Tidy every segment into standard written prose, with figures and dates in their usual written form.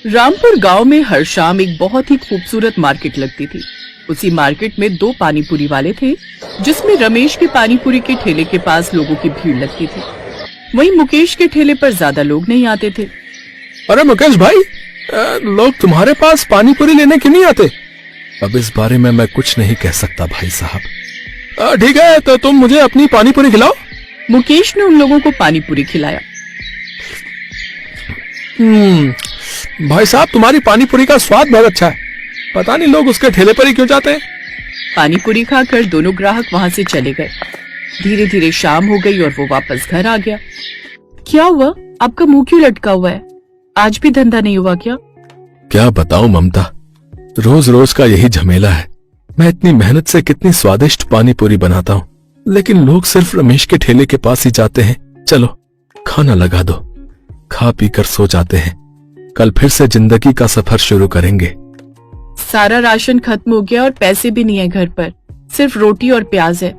रामपुर गांव में हर शाम एक बहुत ही खूबसूरत मार्केट लगती थी। उसी मार्केट में दो पानीपुरी वाले थे, जिसमें रमेश के पानीपुरी के ठेले के पास लोगों की भीड़ लगती थी। वहीं मुकेश के ठेले पर ज्यादा लोग नहीं आते थे। अरे मुकेश भाई, लोग तुम्हारे पास पानीपुरी लेने क्यों नहीं आते? अब इस बारे में मैं कुछ नहीं कह सकता भाई साहब। ठीक है, तो तुम मुझे अपनी पानीपुरी खिलाओ। मुकेश ने उन लोगों को पानीपुरी खिलाया। भाई साहब, तुम्हारी पानीपुरी का स्वाद बहुत अच्छा है। पता नहीं लोग उसके ठेले पर ही क्यों जाते हैं। पानीपुरी खाकर दोनों ग्राहक वहां से चले गए। धीरे धीरे शाम हो गई और वो वापस घर आ गया। क्या हुआ, आपका मुंह क्यों लटका हुआ है? आज भी धंधा नहीं हुआ क्या? क्या बताऊं ममता, रोज रोज का यही झमेला है। मैं इतनी मेहनत से कितनी स्वादिष्ट पानीपुरी बनाता हूँ, लेकिन लोग सिर्फ रमेश के ठेले के पास ही जाते हैं। चलो खाना लगा दो, खा पी कर सो जाते हैं। कल फिर से जिंदगी का सफर शुरू करेंगे। सारा राशन खत्म हो गया और पैसे भी नहीं है घर पर, सिर्फ रोटी और प्याज है।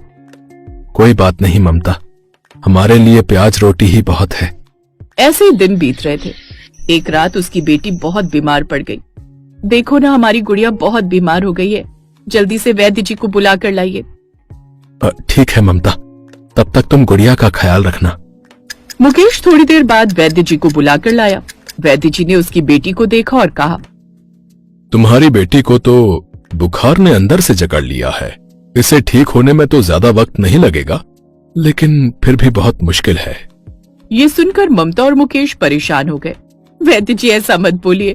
कोई बात नहीं ममता, हमारे लिए प्याज रोटी ही बहुत है। ऐसे ही दिन बीत रहे थे। एक रात उसकी बेटी बहुत बीमार पड़ गई। देखो ना, हमारी गुड़िया बहुत बीमार हो गई है, जल्दी से वैद्य जी को बुला कर लाइए। ठीक है ममता, तब तक तुम गुड़िया का ख्याल रखना। मुकेश थोड़ी देर बाद वैद्य जी को बुला कर लाया। वैद्य जी ने उसकी बेटी को देखा और कहा, तुम्हारी बेटी को तो बुखार ने अंदर से जकड़ लिया है। इसे ठीक होने में तो ज्यादा वक्त नहीं लगेगा, लेकिन फिर भी बहुत मुश्किल है। ये सुनकर ममता और मुकेश परेशान हो गए। वैद्य जी, ऐसा मत बोलिए।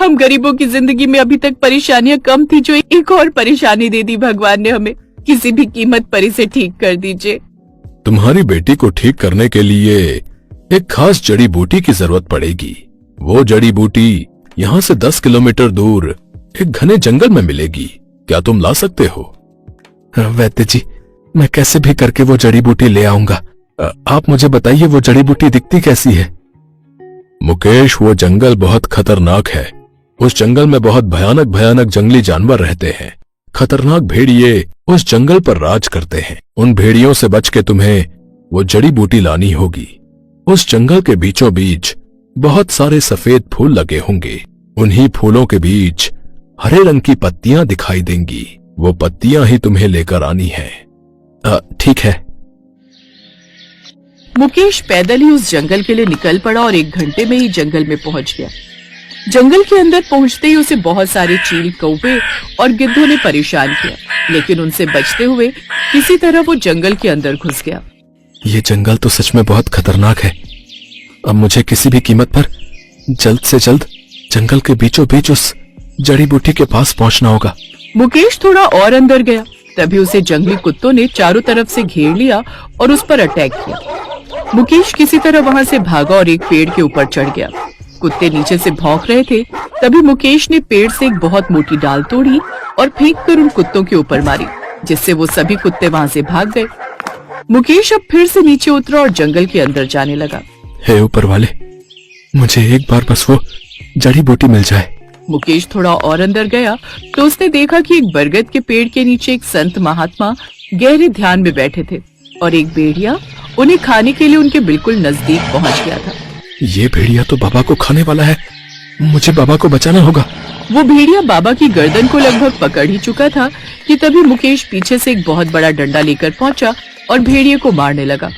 हम गरीबों की जिंदगी में अभी तक परेशानियां कम थी, जो एक और परेशानी दे दी भगवान ने हमें। किसी भी कीमत पर इसे ठीक कर दीजिए। तुम्हारी बेटी को ठीक करने के लिए एक खास जड़ी बूटी की जरूरत पड़ेगी। वो जड़ी बूटी यहाँ से 10 किलोमीटर दूर एक घने जंगल में मिलेगी। क्या तुम ला सकते हो? वैद्य जी, मैं कैसे भी करके वो जड़ी बूटी ले आऊंगा। आप मुझे बताइए, वो जड़ी बूटी दिखती कैसी है? मुकेश, वो जंगल बहुत खतरनाक है। उस जंगल में बहुत भयानक भयानक जंगली जानवर रहते हैं। खतरनाक भेड़िए उस जंगल पर राज करते हैं। उन भेड़ियों से बच के तुम्हें वो जड़ी बूटी लानी होगी। उस जंगल के बीचों बीच बहुत सारे सफेद फूल लगे होंगे। उन्हीं फूलों के बीच हरे रंग की पत्तियां दिखाई देंगी। वो पत्तियां ही तुम्हें लेकर आनी है। ठीक है। मुकेश पैदल ही उस जंगल के लिए निकल पड़ा और 1 घंटे में ही जंगल में पहुंच गया। जंगल के अंदर पहुंचते ही उसे बहुत सारे चील, कौवे और गिद्धों ने परेशान किया, लेकिन उनसे बचते हुए किसी तरह वो जंगल के अंदर घुस गया। ये जंगल तो सच में बहुत खतरनाक है। अब मुझे किसी भी कीमत पर जल्द से जल्द जंगल के बीचों बीच उस जड़ी बूटी के पास पहुंचना होगा। मुकेश थोड़ा और अंदर गया, तभी उसे जंगली कुत्तों ने चारों तरफ से घेर लिया और उस पर अटैक किया। मुकेश किसी तरह वहां से भागा और एक पेड़ के ऊपर चढ़ गया। कुत्ते नीचे से भौंक रहे थे, तभी मुकेश ने पेड़ से एक बहुत मोटी डाल तोड़ी और फेंक कर उन कुत्तों के ऊपर मारी, जिससे वो सभी कुत्ते वहां से भाग गए। मुकेश अब फिर से नीचे उतरा और जंगल के अंदर जाने लगा। हे ऊपर वाले, मुझे एक बार बस वो जड़ी बूटी मिल जाए। मुकेश थोड़ा और अंदर गया तो उसने देखा कि एक बरगद के पेड़ के नीचे एक संत महात्मा गहरे ध्यान में बैठे थे और एक भेड़िया उन्हें खाने के लिए उनके बिल्कुल नजदीक पहुंच गया था। ये भेड़िया तो बाबा को खाने वाला है। मुझे बाबा को बचाना होगा। वो भेड़िया बाबा की गर्दन को लगभग पकड़ ही चुका था कि तभी मुकेश पीछे से एक बहुत बड़ा डंडा लेकर पहुंचा और भेड़िए को मारने लगा।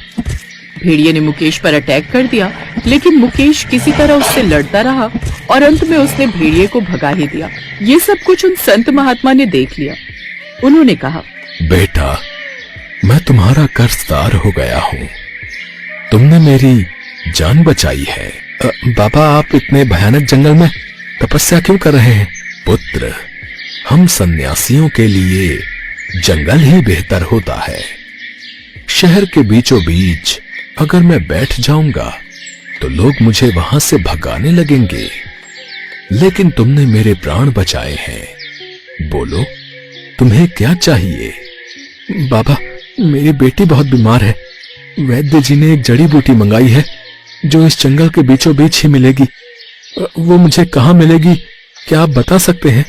भेड़िए ने मुकेश पर अटैक कर दिया, लेकिन मुकेश किसी तरह उससे लड़ता रहा और अंत में उसने भेड़िए को भगा ही दिया। ये सब कुछ उन संत महात्मा ने देख लिया। उन्होंने कहा, बेटा, मैं तुम्हारा कर्जदार हो गया हूँ। तुमने मेरी जान बचाई है। बाबा, आप इतने भयानक जंगल में तपस्या क्यों कर रहे हैं? पुत्र, हम सन्यासियों के लिए जंगल ही बेहतर होता है। शहर के बीचों बीच अगर मैं बैठ जाऊंगा तो लोग मुझे वहां से भगाने लगेंगे, लेकिन तुमने मेरे प्राण बचाए हैं। बोलो, तुम्हें क्या चाहिए? बाबा, मेरी बेटी बहुत बीमार है। वैद्य जी ने एक जड़ी बूटी मंगाई है जो इस जंगल के बीचों बीच ही मिलेगी। वो मुझे कहाँ मिलेगी, क्या आप बता सकते हैं?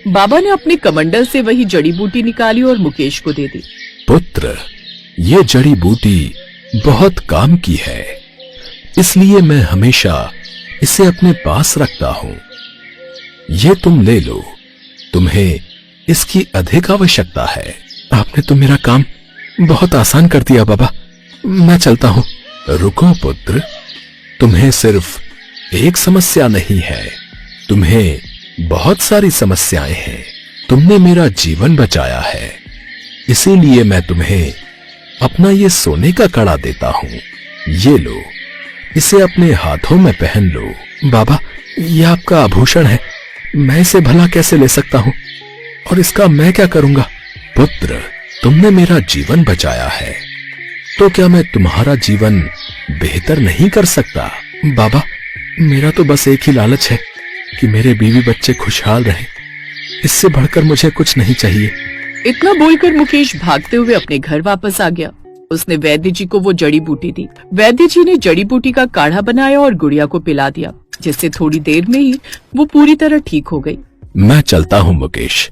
बाबा ने अपने कमंडल से वही जड़ी बूटी निकाली और मुकेश को दे दी। पुत्र, ये जड़ी बूटी बहुत काम की है, इसलिए मैं हमेशा इसे अपने पास रखता हूँ। ये तुम ले लो, तुम्हें इसकी अधिक आवश्यकता है। आपने तो मेरा काम बहुत आसान कर दिया बाबा, मैं चलता हूँ। रुको पुत्र, तुम्हें सिर्फ एक समस्या नहीं है, तुम्हें बहुत सारी समस्याएं हैं। तुमने मेरा जीवन बचाया है, इसीलिए मैं तुम्हें अपना ये सोने का कड़ा देता हूँ। ये लो, इसे अपने हाथों में पहन लो। बाबा, यह आपका आभूषण है, मैं इसे भला कैसे ले सकता हूँ, और इसका मैं क्या करूंगा? पुत्र, तुमने मेरा जीवन बचाया है, तो क्या मैं तुम्हारा जीवन बेहतर नहीं कर सकता? बाबा, मेरा तो बस एक ही लालच है कि मेरे बीवी बच्चे खुशहाल रहें, इससे बढ़कर मुझे कुछ नहीं चाहिए। इतना बोलकर मुकेश भागते हुए अपने घर वापस आ गया। उसने वैद्य जी को वो जड़ी बूटी दी। वैद्य जी ने जड़ी बूटी का काढ़ा बनाया और गुड़िया को पिला दिया, जिससे थोड़ी देर में ही वो पूरी तरह ठीक हो गई। मैं चलता हूँ मुकेश,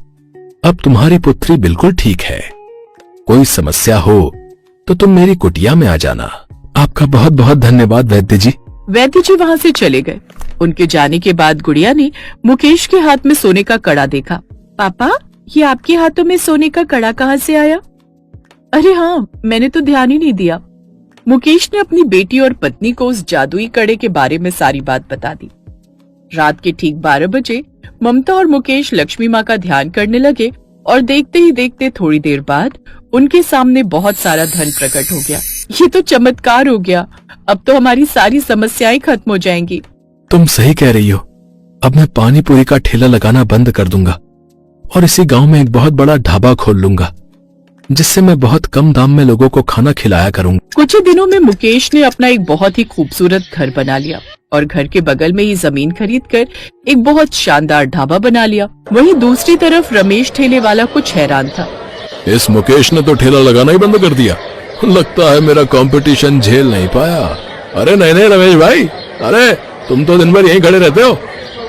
अब तुम्हारी पुत्री बिल्कुल ठीक है। कोई समस्या हो तो तुम मेरी कुटिया में आ जाना। आपका बहुत बहुत धन्यवाद वैद्य जी। वैद्य जी वहाँ से चले गए। उनके जाने के बाद गुड़िया ने मुकेश के हाथ में सोने का कड़ा देखा। पापा, ये आपके हाथों में सोने का कड़ा कहाँ से आया? अरे हाँ, मैंने तो ध्यान ही नहीं दिया। मुकेश ने अपनी बेटी और पत्नी को उस जादुई कड़े के बारे में सारी बात बता दी। रात के ठीक 12 बजे ममता और मुकेश लक्ष्मी माँ का ध्यान करने लगे और देखते ही देखते थोड़ी देर बाद उनके सामने बहुत सारा धन प्रकट हो गया। ये तो चमत्कार हो गया, अब तो हमारी सारी समस्याएं खत्म हो जाएंगी। तुम सही कह रही हो, अब मैं पानी पूरी का ठेला लगाना बंद कर दूंगा और इसी गांव में एक बहुत बड़ा ढाबा खोल लूंगा, जिससे मैं बहुत कम दाम में लोगों को खाना खिलाया करूंगा। कुछ ही दिनों में मुकेश ने अपना एक बहुत ही खूबसूरत घर बना लिया और घर के बगल में ही जमीन खरीदकर एक बहुत शानदार ढाबा बना लिया। वहीं दूसरी तरफ रमेश ठेले वाला कुछ हैरान था। इस मुकेश ने तो ठेला लगाना ही बंद कर दिया, लगता है मेरा कंपटीशन झेल नहीं पाया। अरे नहीं नहीं रमेश भाई, अरे तुम तो दिन भर यहीं खड़े रहते हो,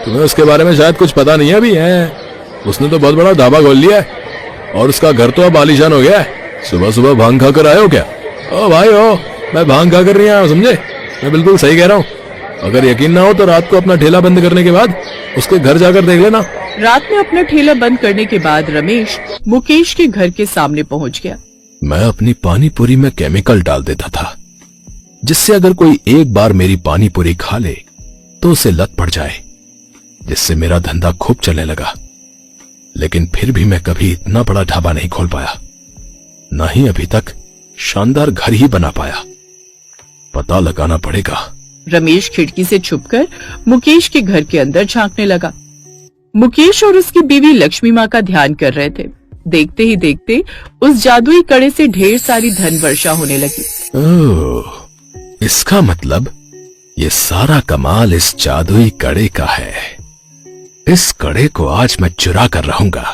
तुम्हें उसके बारे में शायद कुछ पता नहीं है अभी है। उसने तो बहुत बड़ा ढाबा खोल लिया है और उसका घर तो अब आलीशान हो गया है। सुबह सुबह भांग खा कर आए हो क्या? ओ भाई ओ, मैं भांग खा कर नहीं आया, समझे? मैं बिल्कुल सही कह रहा हूँ। अगर यकीन ना हो तो रात को अपना ठेला बंद करने के बाद उसके घर जाकर देख लेना। रात में अपना ठेला बंद करने के बाद रमेश मुकेश के घर के सामने पहुंच गया। मैं अपनी पानी पूरी में केमिकल डाल देता था, जिससे अगर कोई एक बार मेरी पानी पूरी खा ले तो उसे लत पड़ जाए, जिससे मेरा धंधा खूब चलने लगा। लेकिन फिर भी मैं कभी इतना बड़ा ढाबा नहीं खोल पाया, न ही अभी तक शानदार घर ही बना पाया। पता लगाना पड़ेगा। रमेश खिड़की से छुपकर मुकेश के घर के अंदर झांकने लगा। मुकेश और उसकी बीवी लक्ष्मी माँ का ध्यान कर रहे थे। देखते ही देखते उस जादुई कड़े से ढेर सारी धन वर्षा होने लगी। ओह, इसका मतलब ये सारा कमाल इस जादुई कड़े का है। इस कड़े को आज मैं चुरा कर रहूंगा।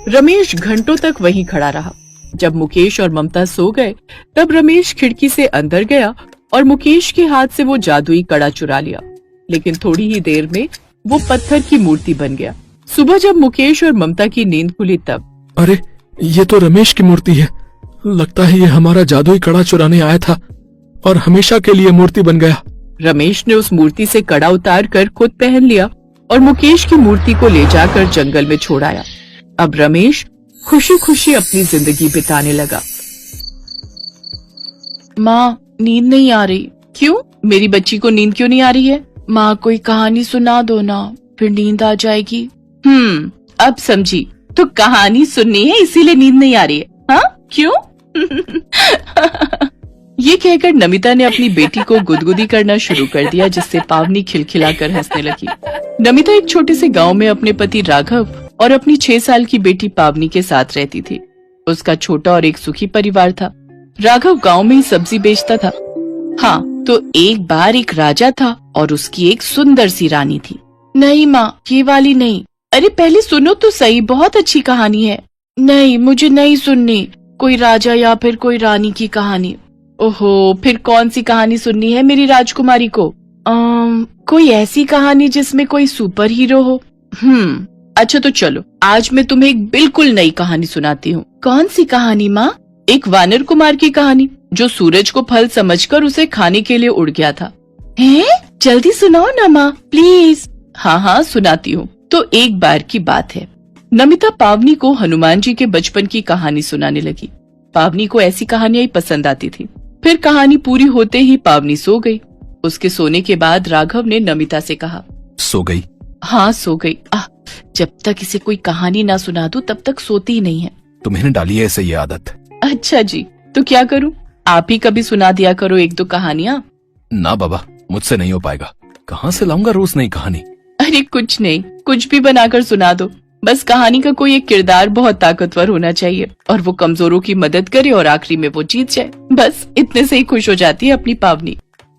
रमेश घंटों तक वहीं खड़ा रहा। जब मुकेश और ममता सो गए, तब रमेश खिड़की से अंदर गया और मुकेश के हाथ से वो जादुई कड़ा चुरा लिया। लेकिन थोड़ी ही देर में वो पत्थर की मूर्ति बन गया। सुबह जब मुकेश और ममता की नींद खुली तब, अरे ये तो रमेश की मूर्ति है। लगता है ये हमारा जादुई कड़ा चुराने आया था और हमेशा के लिए मूर्ति बन गया। रमेश ने उस मूर्ति से कड़ा उतार कर खुद पहन लिया और मुकेश की मूर्ति को ले जाकर जंगल में छोड़ आया। अब रमेश खुशी खुशी अपनी जिंदगी बिताने लगा। माँ, नींद नहीं आ रही। क्यों? मेरी बच्ची को नींद क्यों नहीं आ रही है? माँ, कोई कहानी सुना दो ना, फिर नींद आ जाएगी। अब समझी, तो कहानी सुननी है इसीलिए नींद नहीं आ रही है? हाँ, क्यों? ये कहकर नमिता ने अपनी बेटी को गुदगुदी करना शुरू कर दिया, जिससे पावनी खिलखिलाकर हंसने लगी। नमिता एक छोटे से गांव में अपने पति राघव और अपनी 6 साल की बेटी पावनी के साथ रहती थी। उसका छोटा और एक सुखी परिवार था। राघव गांव में ही सब्जी बेचता था। हाँ, तो एक बार एक राजा था और उसकी एक सुंदर सी रानी थी। नहीं माँ, ये वाली नहीं। अरे पहले सुनो तो सही, बहुत अच्छी कहानी है। नहीं, मुझे नहीं सुननी कोई राजा या फिर कोई रानी की कहानी। ओहो, फिर कौन सी कहानी सुननी है मेरी राजकुमारी को? कोई ऐसी कहानी जिसमें कोई सुपर हीरो हो। अच्छा तो चलो, आज मैं तुम्हें एक बिल्कुल नई कहानी सुनाती हूँ। कौन सी कहानी माँ? एक वानर कुमार की कहानी, जो सूरज को फल समझकर उसे खाने के लिए उड़ गया था। हैं? जल्दी सुनाओ ना माँ, प्लीज। हाँ हाँ, सुनाती हूँ। तो एक बार की बात है, नमिता पावनी को हनुमान जी के बचपन की कहानी सुनाने लगी। पावनी को ऐसी कहानियां ही पसंद आती थी। फिर कहानी पूरी होते ही पावनी सो गई। उसके सोने के बाद राघव ने नमिता से कहा, सो गई? हाँ सो गई। जब तक इसे कोई कहानी ना सुना दूं तब तक सोती ही नहीं है। तुम्हें डाली है ऐसे ये आदत? अच्छा जी, तो क्या करूं? आप ही कभी सुना दिया करो एक दो कहानियां। ना बाबा, मुझसे नहीं हो पाएगा। कहाँ से लाऊंगा रोज नई कहानी? अरे कुछ नहीं, कुछ भी बनाकर सुना दो। बस कहानी का कोई एक किरदार बहुत ताकतवर होना चाहिए और वो कमजोरों की मदद करे और आखिरी में वो जीत जाए। बस इतने से ही खुश हो जाती है अपनी पावनी।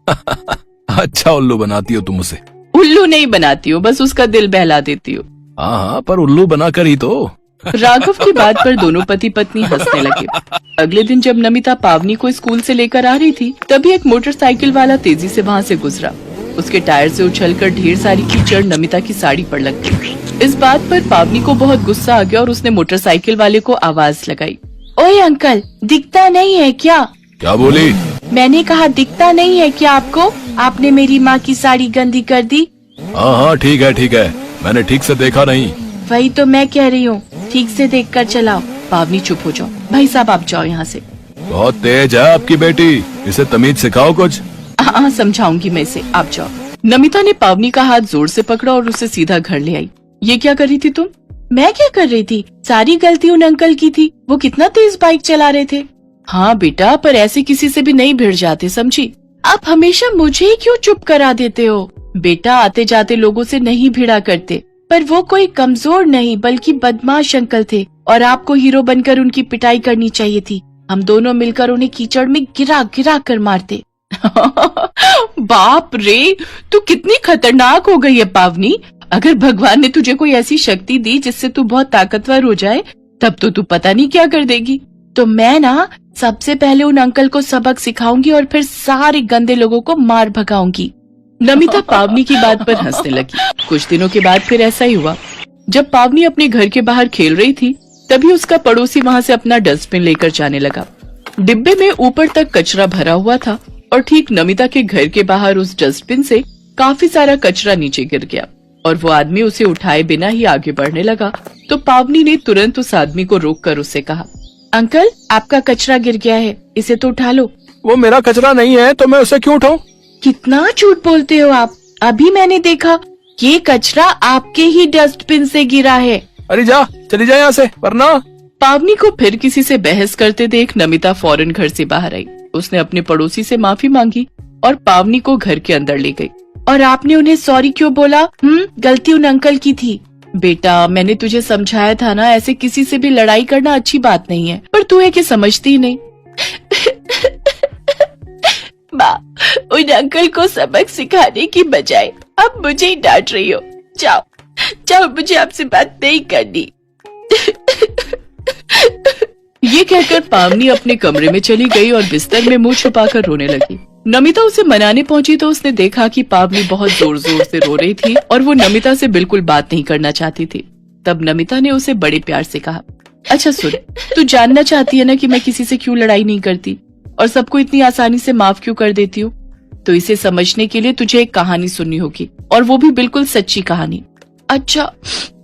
अच्छा उल्लू बनाती हो तुम उसे? उल्लू नहीं बनाती हो, बस उसका दिल बहला देती हो। हाँ, पर उल्लू बनाकर ही तो। राघव की बात पर दोनों पति पत्नी हंसने लगे। अगले दिन जब नमिता पावनी को स्कूल से लेकर आ रही थी, तभी एक मोटरसाइकिल वाला तेजी से वहाँ से गुजरा। उसके टायर से उछलकर ढेर सारी कीचड़ नमिता की साड़ी पर लग गई। इस बात पर पावनी को बहुत गुस्सा आ गया और उसने मोटरसाइकिल वाले को आवाज लगाई, ओए अंकल, दिखता नहीं है क्या? क्या बोली? मैंने कहा दिखता नहीं है क्या आपको? आपने मेरी माँ की साड़ी गंदी कर दी। हाँ, ठीक है, मैंने ठीक से देखा नहीं। वही तो मैं कह रही हूँ, ठीक से देखकर चलाओ। पावनी चुप हो जाओ। भाई साहब आप जाओ यहाँ से। बहुत तेज है आपकी बेटी, इसे तमीज सिखाओ कुछ। हाँ समझाऊंगी मैं इसे, आप जाओ। नमिता ने पावनी का हाथ जोर से पकड़ा और उसे सीधा घर ले आई। ये क्या कर रही थी तुम? मैं क्या कर रही थी? सारी गलती उन अंकल की थी। वो कितना तेज बाइक चला रहे थे। हाँ बेटा, पर ऐसे किसी से भी नहीं भिड़ जाते, समझी? आप हमेशा मुझे ही क्यों चुप करा देते हो? बेटा आते जाते लोगों से नहीं भिड़ा करते, पर वो कोई कमजोर नहीं बल्कि बदमाश अंकल थे और आपको हीरो बनकर उनकी पिटाई करनी चाहिए थी। हम दोनों मिलकर उन्हें कीचड़ में गिरा गिरा कर मारते। बाप रे, तू कितनी खतरनाक हो गई है पावनी। अगर भगवान ने तुझे कोई ऐसी शक्ति दी जिससे तू बहुत ताकतवर हो जाए, तब तो तू पता नहीं क्या कर देगी। तो मैं ना सबसे पहले उन अंकल को सबक सिखाऊंगी और फिर सारे गंदे लोगों को मार भगाऊंगी। नमिता पावनी की बात पर हंसने लगी। कुछ दिनों के बाद फिर ऐसा ही हुआ। जब पावनी अपने घर के बाहर खेल रही थी, तभी उसका पड़ोसी वहाँ से अपना डस्टबिन लेकर जाने लगा। डिब्बे में ऊपर तक कचरा भरा हुआ था और ठीक नमिता के घर के बाहर उस डस्टबिन से काफी सारा कचरा नीचे गिर गया और वो आदमी उसे उठाए बिना ही आगे बढ़ने लगा। तो पावनी ने तुरंत उस आदमी को रोककर उससे कहा, अंकल आपका कचरा गिर गया है, इसे तो उठा लो। वो मेरा कचरा नहीं है तो मैं उसे क्यों उठाऊं? कितना झूठ बोलते हो आप। अभी मैंने देखा, ये कचरा आपके ही डस्टबिन से गिरा है। अरे जा, चली जा यहाँ से, वरना। पावनी को फिर किसी से बहस करते देख नमिता फौरन घर से बाहर आई। उसने अपने पड़ोसी से माफी मांगी और पावनी को घर के अंदर ले गई। और आपने उन्हें सॉरी क्यों बोला? गलती उन अंकल की थी। बेटा मैंने तुझे समझाया था ना, ऐसे किसी से भी लड़ाई करना अच्छी बात नहीं है, पर तू है कि समझती ही नहीं। माँ, उन अंकल को सबक सिखाने की बजाय अब मुझे ही डांट रही हो। जाओ जाओ, मुझे आपसे बात नहीं करनी। ये कहकर पावनी अपने कमरे में चली गई और बिस्तर में मुंह छुपाकर रोने लगी। नमिता उसे मनाने पहुंची तो उसने देखा कि पावनी बहुत जोर जोर से रो रही थी और वो नमिता से बिल्कुल बात नहीं करना चाहती थी। तब नमिता ने उसे बड़े प्यार से कहा, अच्छा सुन, तू जानना चाहती है ना कि मैं किसी से क्यों लड़ाई नहीं करती और सबको इतनी आसानी से माफ क्यों कर देती हूँ? तो इसे समझने के लिए तुझे एक कहानी सुननी होगी, और वो भी बिल्कुल सच्ची कहानी। अच्छा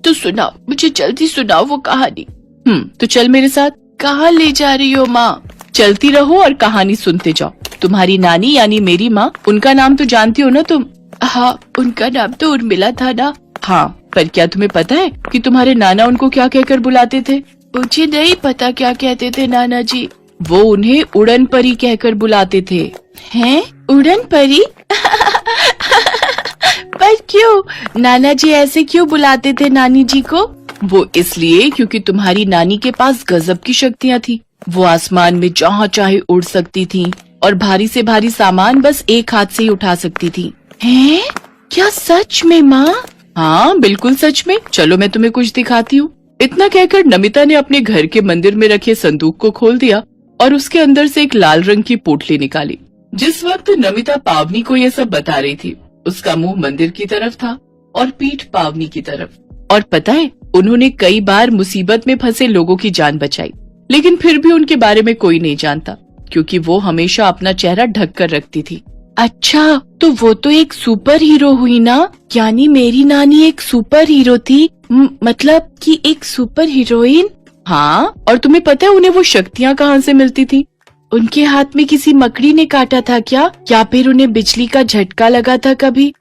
तो सुनाओ, मुझे जल्दी सुनाओ वो कहानी। तो चल मेरे साथ। कहाँ ले जा रही हो माँ? चलती रहो और कहानी सुनते जाओ। तुम्हारी नानी यानी मेरी माँ, उनका नाम तो जानती हो ना तुम? हाँ, उनका नाम तो उर्मिला था ना। हाँ, पर क्या तुम्हें पता है कि तुम्हारे नाना उनको क्या कहकर बुलाते थे? मुझे नहीं पता क्या कहते थे नाना जी। वो उन्हें उड़न परी कहकर बुलाते थे। हैं? उड़न परी? पर क्यों? नाना जी ऐसे क्यों बुलाते थे नानी जी को? वो इसलिए क्योंकि तुम्हारी नानी के पास गजब की शक्तियाँ थी। वो आसमान में जहाँ चाहे उड़ सकती थी और भारी से भारी सामान बस एक हाथ से ही उठा सकती थी। हैं? क्या सच में माँ? हाँ बिल्कुल सच में। चलो मैं तुम्हें कुछ दिखाती हूँ। इतना कहकर नमिता ने अपने घर के मंदिर में रखे संदूक को खोल दिया और उसके अंदर से एक लाल रंग की पोटली निकाली। जिस वक्त नमिता पावनी को ये सब बता रही थी, उसका मुंह मंदिर की तरफ था और पीठ पावनी की तरफ। और पता है, उन्होंने कई बार मुसीबत में फंसे लोगों की जान बचाई, लेकिन फिर भी उनके बारे में कोई नहीं जानता क्योंकि वो हमेशा अपना चेहरा ढक कर रखती थी। अच्छा, तो वो तो एक सुपर हीरो हुई ना? यानी मेरी नानी एक सुपर हीरो थी, मतलब कि एक सुपर हीरोइन। हाँ, और तुम्हें पता है उन्हें वो शक्तियाँ कहाँ से मिलती थी? उनके हाथ में किसी मकड़ी ने काटा था क्या, या फिर उन्हें बिजली का झटका लगा था कभी?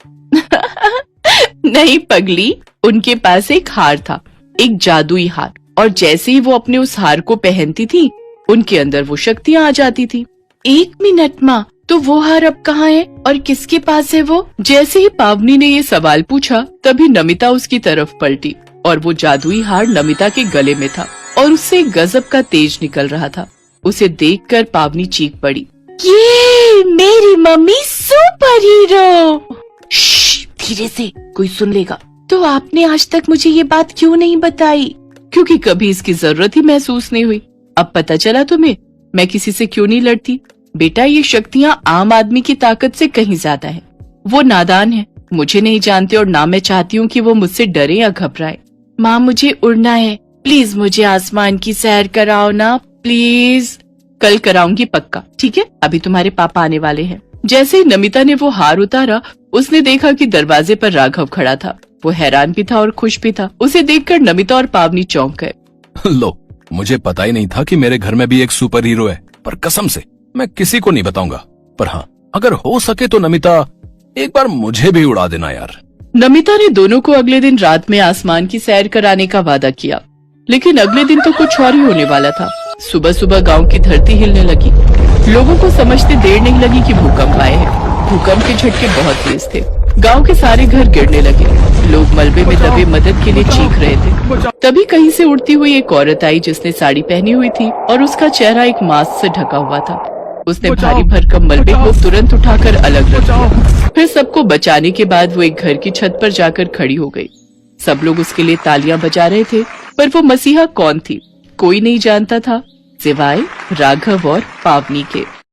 नहीं पगली, उनके पास एक हार था, एक जादुई हार, और जैसे ही वो अपने उस हार को पहनती थी उनके अंदर वो शक्तियाँ आ जाती थी। 1 मिनट माँ, तो वो हार अब कहाँ है और किसके पास है वो? जैसे ही पावनी ने ये सवाल पूछा तभी नमिता उसकी तरफ पलटी और वो जादुई हार नमिता के गले में था और उससे गजब का तेज निकल रहा था। उसे देखकर पावनी चीख पड़ी, ये मेरी मम्मी सुपर हीरो। धीरे से, कोई सुन लेगा। तो आपने आज तक मुझे ये बात क्यों नहीं बताई? क्योंकि कभी इसकी जरूरत ही महसूस नहीं हुई। अब पता चला तुम्हें मैं किसी से क्यों नहीं लड़ती। बेटा, ये शक्तियाँ आम आदमी की ताकत से कहीं ज्यादा है। वो नादान है, मुझे नहीं जानते और ना मैं चाहती हूँ कि वो मुझसे डरे या घबराए। माँ, मुझे उड़ना है, प्लीज मुझे आसमान की सैर कराओ ना, प्लीज। कल कराऊंगी पक्का, ठीक है? अभी तुम्हारे पापा आने वाले हैं। जैसे ही नमिता ने वो हार उतारा उसने देखा कि दरवाजे पर राघव खड़ा था। वो हैरान भी था और खुश भी था। उसे देखकर नमिता और पावनी चौंक गए। लो, मुझे पता ही नहीं था कि मेरे घर में भी एक सुपर हीरो है, पर कसम से मैं किसी को नहीं बताऊंगा। पर हाँ, अगर हो सके तो नमिता एक बार मुझे भी उड़ा देना यार। नमिता ने दोनों को अगले दिन रात में आसमान की सैर कराने का वादा किया, लेकिन अगले दिन तो कुछ और ही होने वाला था। सुबह सुबह गांव की धरती हिलने लगी। लोगों को समझते देर नहीं लगी कि भूकंप आए हैं। भूकंप के झटके बहुत तेज थे। गांव के सारे घर गिरने लगे। लोग मलबे में दबे मदद के लिए चीख रहे थे। तभी कहीं से उड़ती हुई एक औरत आई जिसने साड़ी पहनी हुई थी और उसका चेहरा एक मास्क से ढका हुआ था। उसने भारी भरकम मलबे को तुरंत उठाकर अलग रख दिया। फिर सबको बचाने के बाद वो एक घर की छत पर जाकर खड़ी हो गई। सब लोग उसके लिए तालियां बजा रहे थे, पर वो मसीहा कौन थी कोई नहीं जानता था, सिवाय राघव और पावनी के।